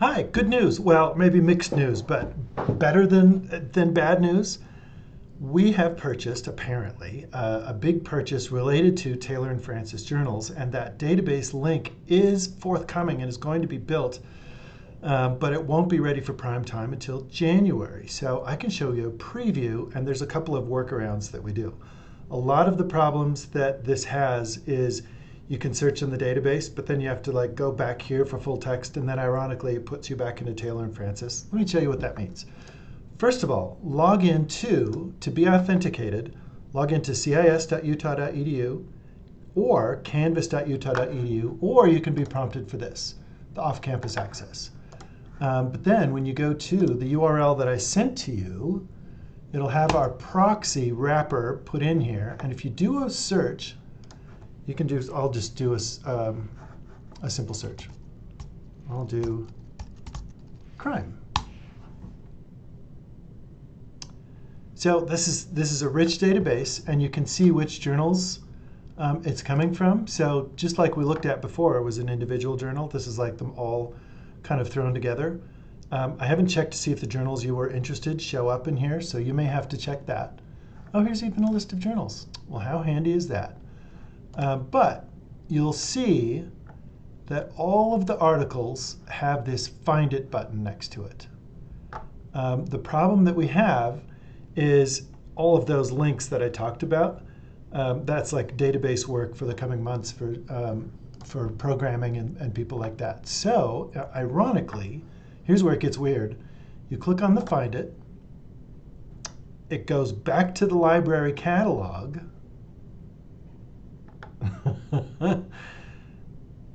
Hi, good news. Well, maybe mixed news, but better than bad news. We have purchased, apparently, a big purchase related to Taylor and Francis journals, and that database link is forthcoming and is going to be built, but it won't be ready for prime time until January. So I can show you a preview, and there's a couple of workarounds that we do. A lot of the problems that this has is you can search in the database, but then you have to go back here for full text, and then ironically it puts you back into Taylor and Francis. Let me tell you what that means. First of all, log in to be authenticated, log into cis.utah.edu or canvas.utah.edu, or you can be prompted for this, the off-campus access. But then when you go to the URL that I sent to you, it'll have our proxy wrapper put in here, and if you do a search, you can do, I'll just do a simple search. I'll do crime. So this is a rich database, and you can see which journals it's coming from. So just like we looked at before, it was an individual journal. This is like them all kind of thrown together. I haven't checked to see if the journals you were interested show up in here, so you may have to check that. Oh, here's even a list of journals. Well, how handy is that? But you'll see that all of the articles have this Find It button next to it. The problem that we have is all of those links that I talked about. That's like database work for the coming months for programming and people like that. So ironically, here's where it gets weird. You click on the Find It. It goes back to the library catalog.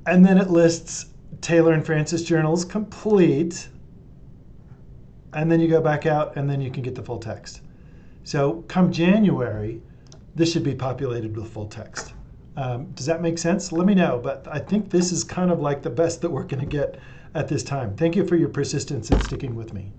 And then it lists Taylor and Francis journals complete. And then you go back out, and then you can get the full text. So come January, this should be populated with full text. Does that make sense? Let me know. But I think this is kind of like the best that we're going to get at this time. Thank you for your persistence and sticking with me.